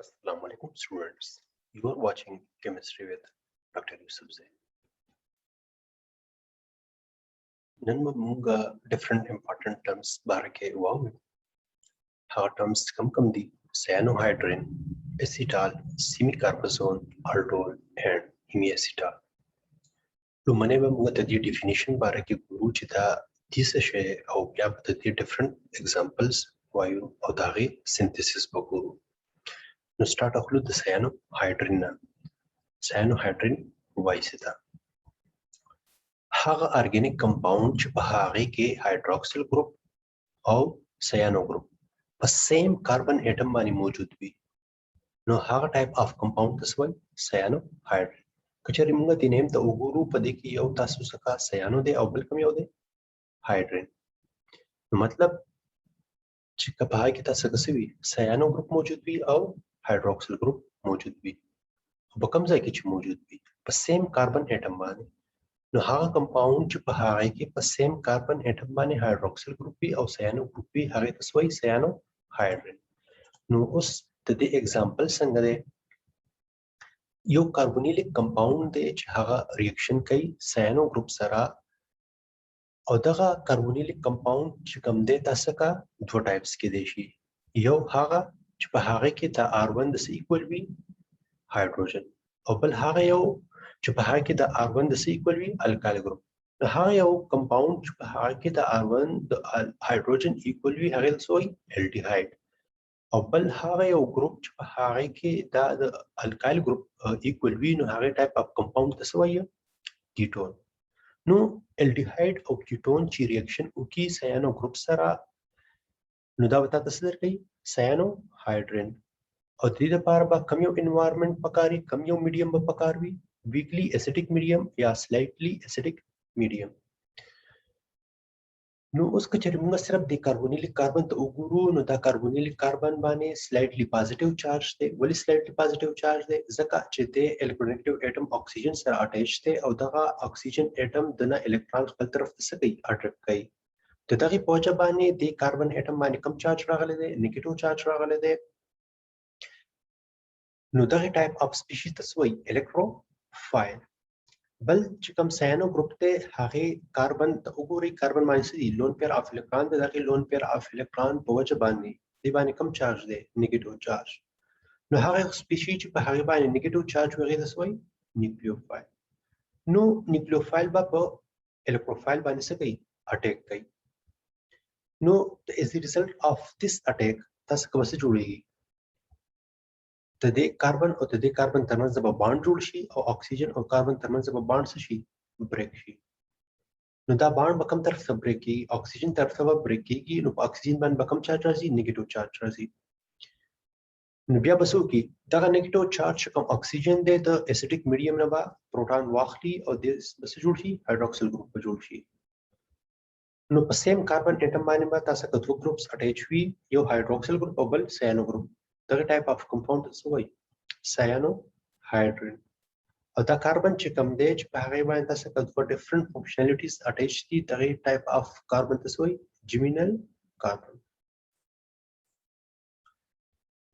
Assalamu alaikum students. You are watching chemistry with Dr. Yusuf Zain. नन मूंगा different important terms बारके वाव हाँ terms कम दी cyanohydrin, acetal, semicarbazole, aldol and hemiacetal. तो मने में मूंगा तदी definition बारके गुरु चिता दिस शे औ क्या तदी different examples वायु और दागे synthesis बगुरु. Nu start off with the cyanohydrin. Cyanohydrin वाइसिता هغه organic compound چې په هغه کې hydroxyl group او cyano group په same carbon atom باندې موجود وي نو هغه type of compound څه وایي cyanohydrin کچېرې موږ د نیم ته وګورو په دې کې یو تاسو څخه cyano دی او بل کوم یو دی hydrin نو مطلب چې په هغه کې تاسو څه وي cyano group موجود وي او hydroxyl group موجود وي په کوم ځای کې چې موجود وي په same carbon atom باندې نو هغه کمپاوند چې په هغه کې په سیم کاربن اټم باندې هایدروکسیل ګروپ وي او سیانو ګروپ وي هغه ته وایي سیانو هایدرین نو اوس د دې اگزامپل څنګه دی یو کاربونیلیک کمپاوند دی چې هغه ریاکشن کوي سیانو ګروپ سره او دغه کاربونیلیک کمپاوند چې کوم دی تاسو کا دوه ټایپس کې دی شي یو هغه چې په هغه کې د R1 د ایکوال وي هایدروجن او بل هغه یو چې په هغه کې د R1 د ایکوال وي الکایل ګروپ نو هغه یو کمپاوند چې په هغه کې د R1 د هایدروجن ایکوال وي هغه سوی الډیهاید او بل هغه یو ګروپ چې په هغه کې د الکایل ګروپ ایکوال وي نو هغه ټایپ اف کمپاوند څه وایي کیټون نو الډیهاید او کیټون چې ریاکشن وکي سیانو ګروپ سره نو دا وتا تاسو درکې سیانو هایدرین او د دې لپاره به کم یو انوایرنمنت پکاري کم یو میډیم به پکار وي weakly acidic medium یا slightly acidic medium نو اوس کچې موږ صرف د کاربونیلیک کاربن ته وګورو نو دا کاربونیلیک کاربن باندې slightly positive charge دی ولی slightly positive charge دی ځکه چې د الکترونیګیټیو اټم اکسیجن سره اٹیچ دی او دغه اکسیجن اټم دنه الکترون خپل طرف ته څه کوي اټریکټ کوي د دغه پوجا باندې د کاربن اټم باندې کم چارج راغلی دی نیگیټیو چارج راغلی دی نو دغه ټایپ اف سپیشیز څه وایي الکترو فایل بل چې کوم سیانو ګروپ ته هغه کاربن ته وګوري کاربن باندې سړي لون پیر اف الکترون د دغه لون پیر اف الکترون په وجه باندې دی باندې کم چارج دی نیگیټیو چارج نو هغه سپیشیز چې په هغه باندې نیگیټیو چارج وغیرہ څه وایي نیوکلیوفایل نو نیوکلیوفایل په الکتروفایل باندې څه کوي اٹیک کوي نو as a result of this attack تاسو کوم څه جوړیږي د دې کاربن او د دې کاربن ترمنځ به بانډ جوړ شي او اکسیجن او کاربن ترمنځ به بانډ شي بریک شي نو دا بانډ به کوم طرف ته بریک کیږي اکسیجن طرف ته بریک کیږي نو په اکسیجن باندې به کوم چارج راځي نیگیټیو چارج راځي نو بیا به څه وکړي دا نیگیټیو چارج کوم اکسیجن دی د اسیډیک میډیم نه به پروټون واخلي او د څه جوړ شي هایدروکسیل ګروپ به جوړ شي نو په سیم کاربن اټم باندې به تاسو کتو ګروپس اٹیچ وي یو هایدروکسیل ګروپ او بل سیانو ګروپ دغه ټایپ اف کمپاوند څه وایي cyanohydrin او دا کاربن چې کوم دی چې په هغه باندې تاسو کتو ډیفرنٹ فنکشنالیټیز اٹیچ دي دغه ټایپ اف کاربن څه وایي جیمینل کاربن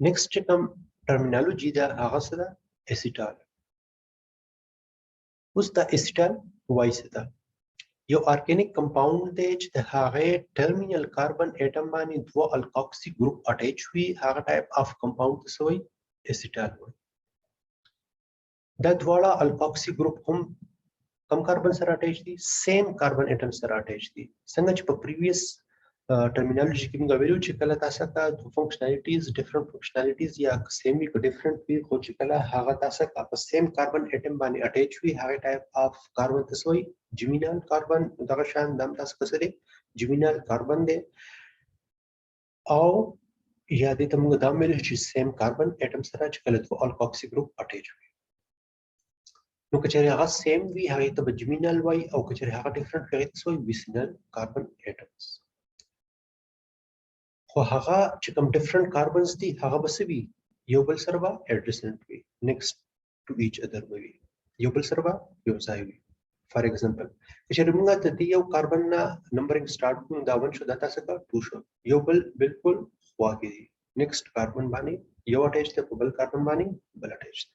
نیکسټ چې کوم ټرمینالوجي دا هغه څه ده اسیټال اوس دا اسیټال وایي څه ده یو ارګینیک کمپاوند دی چې د هغه ټرمینل کاربن اټم باندې دوه الکاکسی ګروپ اٹیچ وي هغه ټایپ اف کمپاوند څه وایي اسیټال وایي دا دواړه الکاکسی ګروپ هم کم کاربن سره اٹیچ دي سیم کاربن اټم سره اٹیچ دي څنګه چې په پریویس ټرمینالوجي کې موږ ویلو چې کله تاسو ته د فنکشنالیټیز ډیفرنٹ فنکشنالیټیز یا سیم وی ډیفرنٹ وی خو چې کله هغه تاسو په سیم کاربن اټم باندې اٹیچ وي هغه ټایپ اف کاربن څه وایي جیمینال کاربن دغه شان نام تاسو څه دی جیمینال کاربن دی او یا دې ته موږ دا ویل چې سیم کاربن اټم سره چې کله دوه الکاکسی ګروپ اٹیچ وي نو کچېرې هغه سیم وی هغه ته جیمینال وایي او کچېرې هغه ډیفرنٹ هغه څه وایي ویسینل کاربن اټمز خو هغه چې کوم ډیفرنٹ کاربنز دي هغه به څه وي یو بل سره به اډجسنټ وي نیکسټ ټو ایچ ادر وي یو بل سره به یو ځای وي فار ایگزامپل چې موږ ته د یو کاربن نه نمبرینګ سٹارټ کوو دا 1 شو دا تاسو کا 2 شو یو بل بالکل خوا کې دي نیکسټ کاربن باندې یو اٹیچ دی په بل کاربن باندې بل اٹیچ دی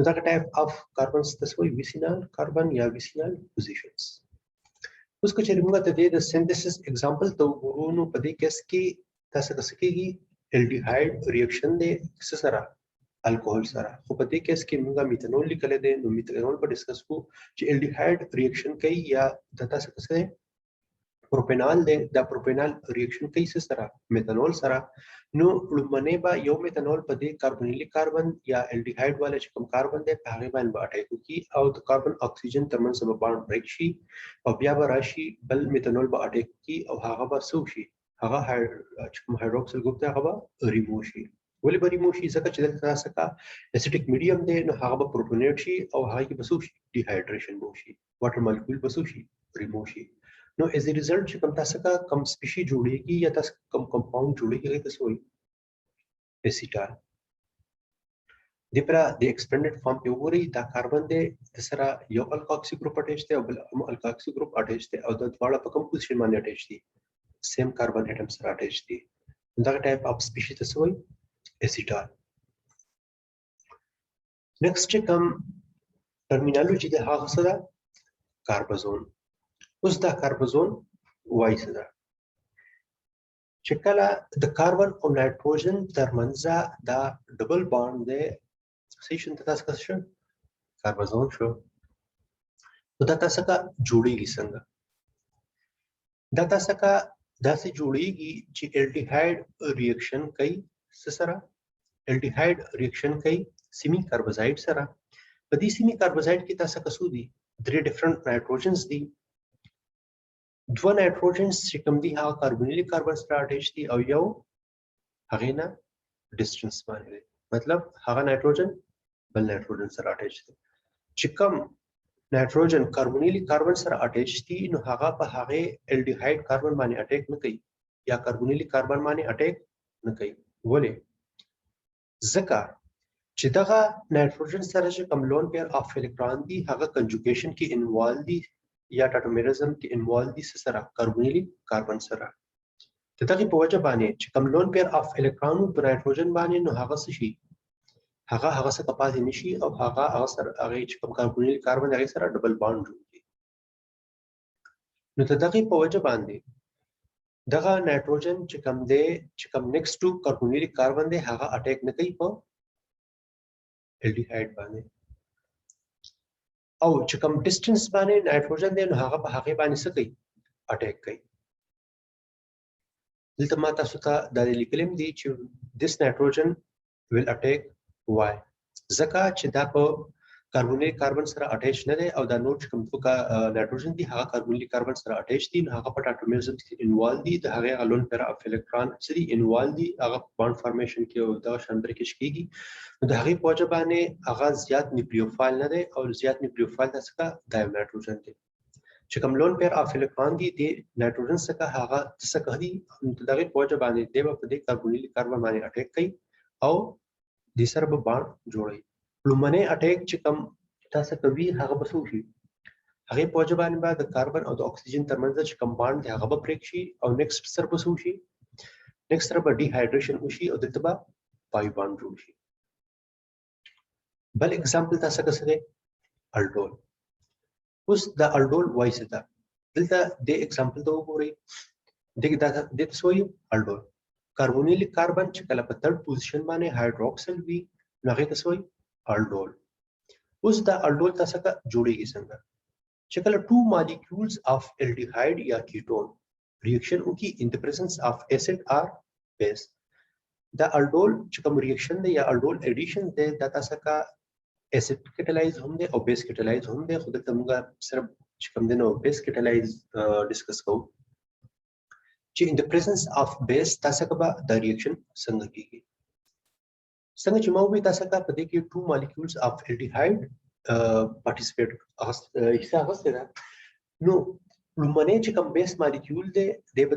نو دا ټایپ اف کاربنز تاسو وی ویسینال کاربن یا ویسینال پوزیشنز اوس که چېرې موږ ته د سینتھیسس اگزامپل ته وګورو نو په دې کیس کې تاسو څه کېږي الډیهایډ ریاکشن دی څه سره الکوهول سره خو په دې کیس کې موږ میتانول لیکل دي نو میتانول په ډیسکس کو چې الډیهایډ ریاکشن کوي یا د تاسو څه دی پروپینال دی دا پروپینال ریاکشن کوي څه سره میتانول سره نو لومړنی به یو میتانول په دې کاربونیلیک کاربن یا الډیهایډ والا چې کوم کاربن دی په هغه باندې به اټیک وکړي او د کاربن اکسیجن ترمنځ به بانډ بریک شي او بیا به راشي بل میتانول به اټیک وکړي او هغه به څه شي هغه چې کوم هایدروکسل ګروپ دی هغه به ریموو شي ولې به ریموو شي ځکه چې دلته تاسو کا اسیډیک میډیم دی نو هغه به پروټونیټ شي او هغه کې به څه شي ډیهایډریشن به شي واټر مالیکول به څه شي ریموو شي نو as a result چې کوم تاسو کا کم سپیشي جوړیږي یا تاسو کم کمپاوند جوړیږي تاسو وایي اسیټال د پر د ایکسپینډډ فارم په وګورئ دا کاربن دی د سره یو الکاکسی ګروپ اٹیچ دی او بل الکاکسی ګروپ اٹیچ دی او د دواړه په کوم پوزیشن باندې اٹیچ دي سیم کاربن اټم سره اٹیچ دي دا ټایپ اف سپیشي تاسو وایي اسیټال نیکسټ کوم ټرمینالوجي د هغه سره کاربازون اوس دا کاربازون وایي څه ده چې کله د کاربن او نایټروجن ترمنځ دا ډبل بانډ دی سیشن تاسو څه شو کاربازون شو نو دا تاسو کا جوړیږي څنګه دا تاسو کا داسې جوړیږي چې الډیهایډ ریاکشن کوي سره الډیهایډ ریاکشن کوي سیمی کاربازایډ سره په دې سیمی کاربازایډ کې تاسو کا څه دي درې ډیفرنٹ نایټروجنز دي دوه نایټروجنز چې کوم دي هغه کاربونیلیک کاربن سره اټیچ دي او یو هغه نه ډیسټنس باندې مطلب هغه نایټروجن بل نایټروجن سره اټیچ دي چې کوم نایټروجن کاربونیلیک کاربن سره اټیچ دي نو هغه په هغه الډیهایډ کاربن باندې اټیک نه کوي یا کاربونیلیک کاربن باندې اټیک نه کوي ولې ځکه چې دغه نایټروجن سره چې کوم لون پیر اف الکترون دي هغه کنجوګیشن کې انوالو دي یا ټاټومیرزم کې انوالو دي سره کاربونیلیک کاربن سره د دغه په وجه باندې چې کوم لون پیر اف الکترون په نایټروجن باندې نو هغه څه شي هغه څه پاتې نشي او هغه سره هغه چې کوم کاربونیلیک کاربن هغه سره ډبل بانډ جوړوي نو د دغه په وجه باندې دغه نایټروجن چې کوم دی چې کوم نیکسټ ټو کاربونیلیک کاربن دی هغه اٹیک نه کوي په الډیهایډ باندې او چې کوم ډیسټنس باندې نایټروجن دی نو هغه په هغه باندې څه کوي اٹیک کوي دلته ما تاسو ته دا لیکلم دي چې this nitrogen will attack why ځکه چې دا په کاربونیلیک کاربن سره اٹیچ نه دی او دا نور چې کوم نایټروجن دی هغه کاربونیلیک کاربن سره اٹیچ دي نو هغه په ټاټومیرزم کې انوالو دي د هغه لون پیر اف الکترون سری انوالو دي هغه بانډ فارمیشن کې او دا شان برکش کیږي نو د هغه په وجه باندې هغه زیات نیوکلیوفایل نه دی او زیات نیوکلیوفایل څخه د نایټروجن دی چې کوم لون پیر اف الکترون دی د نایټروجن څخه هغه څه کوي دغه په وجه باندې د په دې کاربونیلیک کاربن باندې اٹیک کوي او د سره به بانډ جوړوي لومړنی اٹیک چې کوم تاسو کوي هغه به څه شي هغه په وجه باندې د کاربن او د اکسیجن ترمنځ چې کوم بانډ دی هغه به بریک شي او نیکسټ سره به څه شي نیکسټ سره به ډیهایډریشن وشي او دلته به پای بانډ جوړ شي بل اگزامپل تاسو څه دی الډول اوس د الډول وایي څه ده دلته د اگزامپل ته وګورئ دغه د تسوي الډول کاربونیلیک کاربن چې کله په تھرد پوزیشن باندې هایدروکسل وي نو هغه تسوي الډول اوس دا الډول تاسو کا جوړیږي څنګه چې کله two molecules of aldehyde یا ketone reaction وکي in the presence of acid or base دا الډول چې کوم ریاکشن دی یا الډول اډیشن دی دا تاسو کا acid catalyze هم دی او base catalyze هم دی خو دلته موږ صرف چې کوم دی نو base catalyze ډیسکس کوو چې in the presence of base تاسو کا دا ریاکشن څنګه کیږي څنګه چې ما وی تاسو کا په دې کې two molecules of aldehyde participate حصہ غوښته ده نو لومړنی چې کوم بیس مالیکول دی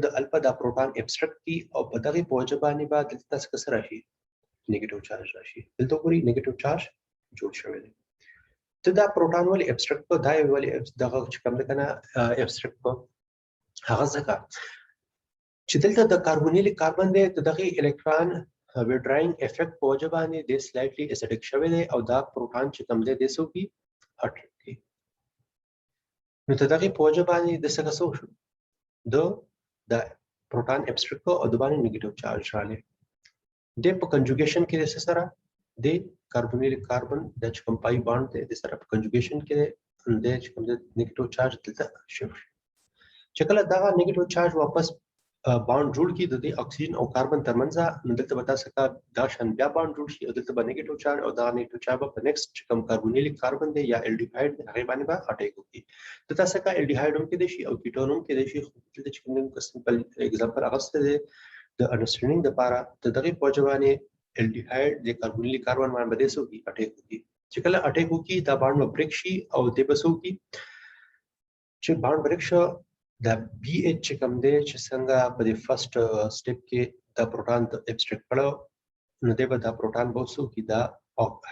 د الفا دا پروټون ابسترکټ کی او په دغه پوجا باندې بعد تاسو څه راشي نیگیټیو چارج راشي دلته ګوري نیگیټیو چارج جوړ شوی دی ته دا پروټون ول ابسترکټ په دای ول دغه چې کوم ده کنه ابسترکټ په هغه ځکه چې دلته د کاربونیلیک کاربن دی دغه الکترون withdrawing effect په وجه باندې د slightly acidic شوی دی او دا پروټان چې کوم دی د سو کی اټریک کی نو ته دغه په وجه باندې د څه څه شو د پروټان ابستریکټ او د باندې نیگیټیو چارج راځي د په کنجوګیشن کې د سره د کاربونیل کاربن د چې کوم پای باند دی د سره په کنجوګیشن کې د چې کوم د نیگیټیو چارج دلته شفت چې کله دا نیگیټیو چارج واپس باند جوړ کی د اکسیجن او کاربن ترمنځ نو دلته وتا سکا دا شان بیا باند جوړ شي او دلته به نیگیټیو چارج او دا نیگیټیو چارج په نیکسټ کوم کاربونیل کاربن دی یا الډیهایډ هغه باندې به اٹیک وکړي دلته سکا الډیهایډ هم کې دی شي او کیټون هم کې دی شي دلته چې کوم سمپل एग्जांपल اغسته دی د انډرستانډینګ لپاره د دغه پوجوانه الډیهایډ د کاربونیل کاربن باندې بده سو کی اٹیک وکړي چې کله اٹیک وکړي دا باند بریک شي او د بسو کی چې باند بریک شو دا بي ایچ کوم دی چې څنګه په د فرست سټپ کې دا پروټان ابستریکټ کړو نو دا به دا پروټان بوسو کې دا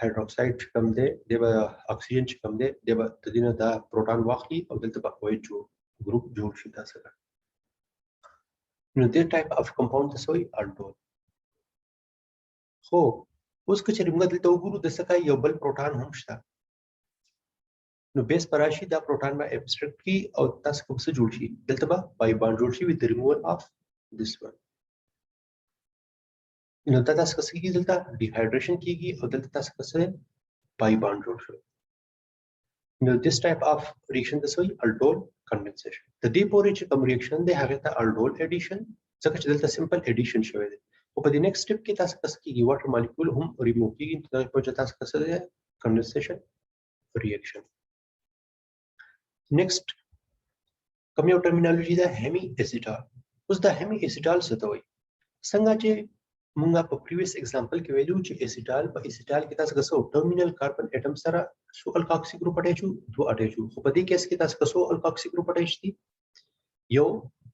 هایدروکساید کوم دی دا اکسیجن کوم دی دا تدینه دا پروټان واخلي او دلته په وایي جو ګروپ جوړ شي دا سره نو دې ټایپ اف کمپاوند څه وي الډول خو اوس که چې موږ دلته وګورو د څه یو بل پروټان هم شته نو بیس پراشي دا پروټان با ابستریکټ کی او تاسو کوم څه جوړ شي دلته با پای باند جوړ شي with the removal of this one نو دا تاسو څه کیږي دلته ډیهایډریشن کیږي او دلته تاسو څه پای باند جوړ شي نو this type of reaction this way aldol condensation د دې پورې چې کوم ریاکشن دی هغه ته aldol addition څنګه چې دلته simple addition شوی دی او په دې next step کې تاسو څه کیږي water molecule هم remove کیږي نو په وجه تاسو څه دی condensation reaction next کوم یو ټرمینالوژي ده هیمی اسیټال اوس دا هیمی اسیټال څه ته وایي څنګه چې موږ په پریویس एग्जांपल کې ویلو چې اسیټال په اسیټال کې تاسو کسو ټرمینل کاربن اټم سره سو الکاکسی ګروپ اٹیچو دو اٹیچو خو په دې کیس کې تاسو کسو الکاکسی ګروپ اٹیچ دي یو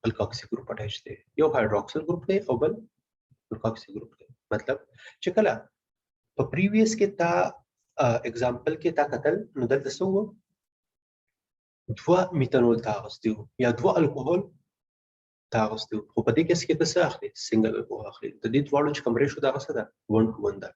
الکاکسی ګروپ اٹیچ دی یو هایدروکسل ګروپ دی او بل الکاکسی ګروپ دی مطلب چې کله په پریویس کې تا एग्जांपल کې تا قتل نو دلته سو دوا میتانول تاغستیو یا دوا الکوهول تاغستیو خو په دې کیس کې تاسو اخلي سنگل الکوهول اخلي د دې دواړو چې کوم ریشو دا غسه ده 1:1 ده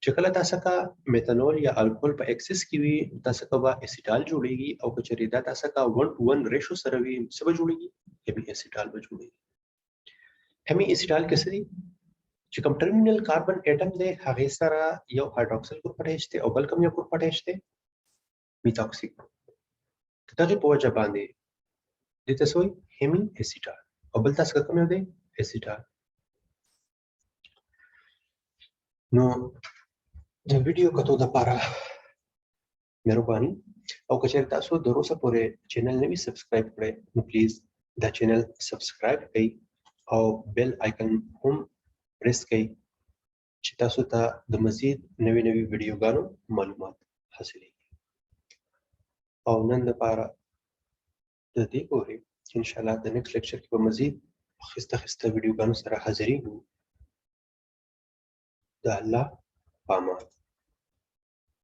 چې کله تاسو کا میتانول یا الکوهول په ایکسس کې وي تاسو کا با اسیټال جوړيږي او کچري دا تاسو کا 1:1 ریشو سره وي څه به جوړيږي هیمی اسیټال به جوړيږي هیمی اسیټال کې څه دي چې کوم ټرمینل کاربن اټم دی هغه سره یو هایدروکسل ګروپ اٹیچ دی او بل کوم یو ګروپ اٹیچ دی میتاکسی دغه په وجه باندې د تاسو هیمی اسیټال او بل تاسو کوم یو دی اسیټال نو د ویډیو کتو د لپاره مهرباني او که چېرته تاسو د روسه پورې چینل نوی سبسکرایب کړئ نو پلیز دا چینل سبسکرایب کړئ او بیل آیکن هم پریس کړئ چې تاسو ته د مزید نوی ویډیوګانو معلومات حاصلې او نن لپاره د دې پورې ان شاء الله د نیکسټ لیکچر کې به مزید خسته ویډیوګانو سره حاضرېږو د الله پامان